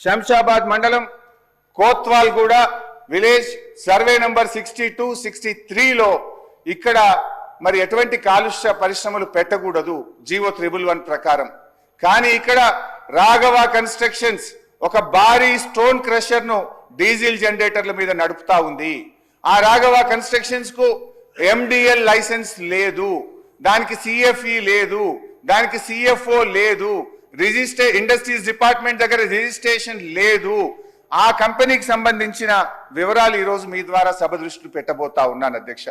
శంషాబాద్ మండలం కోత్వాల్గూడ village survey number 62, 63లో ఇక్కడ మరి ఎటువంటి కాలుష్య పరిశ్రమలు పెట్టకూడదు జీవో 111 ప్రకారం. కానీ ఇక్కడ రాఘవ కన్స్ట్రక్షన్స్ ఒక భారీ స్టోన్ క్రషర్ ను డీజిల్ జనరేటర్ల మీద నడుపుతా ఉంది. ఆ రాఘవ కన్స్ట్రక్షన్స్ కు MDL లైసెన్స్ లేదు, దానికి CFE లేదు, దానికి CFO లేదు, ఇండస్ట్రీస్ డిపార్ట్మెంట్ దగ్గర రిజిస్ట్రేషన్ లేదు. ఆ కంపెనీకి సంబంధించిన వివరాలు ఈ రోజు మీ ద్వారా సభ దృష్టిలో పెట్టబోతా ఉన్నాను అధ్యక్ష.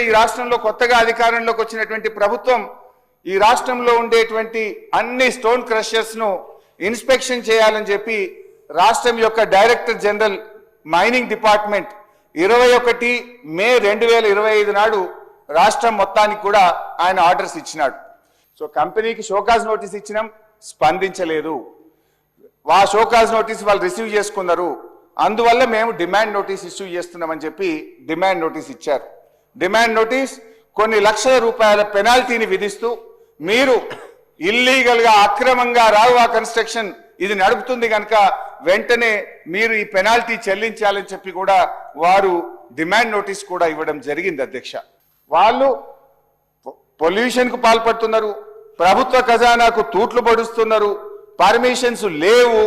ఈ రాష్ట్రంలో కొత్తగా అధికారంలోకి వచ్చినటువంటి ప్రభుత్వం ఈ రాష్ట్రంలో ఉండేటువంటి అన్ని స్టోన్ క్రషర్స్ ను ఇన్స్పెక్షన్ చేయాలని చెప్పి రాష్ట్రం యొక్క డైరెక్టర్ జనరల్ మైనింగ్ డిపార్ట్మెంట్ 21 మే 2025 నాడు రాష్ట్రం మొత్తానికి కూడా ఆయన ఆర్డర్స్ ఇచ్చినాడు. సో కంపెనీకి షోకాజ్ నోటీస్ ఇచ్చినాం, స్పందించలేదు. ఆ షోకాజ్ నోటీస్ వాళ్ళు రిసీవ్ చేసుకున్నారు, అందువల్ల మేము డిమాండ్ నోటీస్ ఇష్యూ చేస్తున్నామని చెప్పి డిమాండ్ నోటీస్ ఇచ్చారు. డిమాండ్ నోటీస్ కొన్ని లక్షల రూపాయల పెనాల్టీని విధిస్తూ మీరు ఇల్లీగల్ గా అక్రమంగా రాఘవ కన్స్ట్రక్షన్ ఇది నడుపుతుంది కనుక వెంటనే మీరు ఈ పెనాల్టీ చెల్లించాలని చెప్పి కూడా వారు డిమాండ్ నోటీస్ కూడా ఇవ్వడం జరిగింది అధ్యక్ష. వాళ్ళు పొల్యూషన్ కు పాల్పడుతున్నారు, ప్రభుత్వ ఖజానాకు తూట్లు పడుస్తున్నారు, పర్మిషన్స్ లేవు,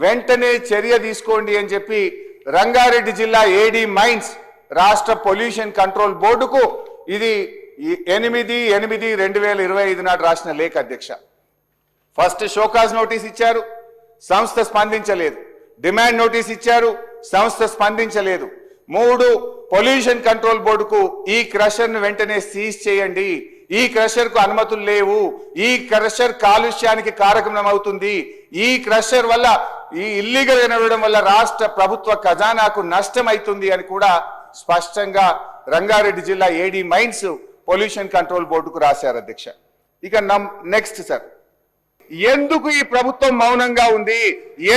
వెంటనే చర్య తీసుకోండి అని చెప్పి రంగారెడ్డి జిల్లా AD మైన్స్ రాష్ట్ర పొల్యూషన్ కంట్రోల్ బోర్డుకు ఇది 8/8/2025 నాడు రాసిన లేఖ అధ్యక్ష. ఫస్ట్ షోకాజ్ నోటీస్ ఇచ్చారు, సంస్థ స్పందించలేదు. డిమాండ్ నోటీస్ ఇచ్చారు, సంస్థ స్పందించలేదు. 3 పొల్యూషన్ కంట్రోల్ బోర్డుకు ఈ క్రషర్ ను వెంటనే సీజ్ చేయండి, ఈ క్రషర్ కు అనుమతులు లేవు, ఈ క్రషర్ కాలుష్యానికి కారకమవుతుంది, ఈ క్రషర్ వల్ల ఈ ఇల్లీగల్ గా నడవడం వల్ల రాష్ట్ర ప్రభుత్వ ఖజానాకు నష్టం అవుతుంది అని కూడా స్పష్టంగా రంగారెడ్డి జిల్లా AD మైన్స్ పొల్యూషన్ కంట్రోల్ బోర్డుకు రాశారు అధ్యక్ష. ఇక నెక్స్ట్ సార్, ఎందుకు ఈ ప్రభుత్వం మౌనంగా ఉంది,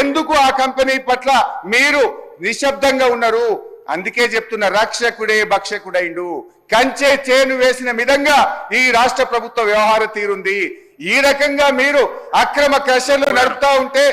ఎందుకు ఆ కంపెనీ పట్ల మీరు నిశ్శబ్దంగా ఉన్నారు? అందుకే చెప్తున్న రక్షకుడే భక్షకుడైండు. కంచె చేను వేసిన విధంగా ఈ రాష్ట్ర ప్రభుత్వ వ్యవహార తీరుంది. ఈ రకంగా మీరు అక్రమ క్రషర్లు నడుపుతా ఉంటే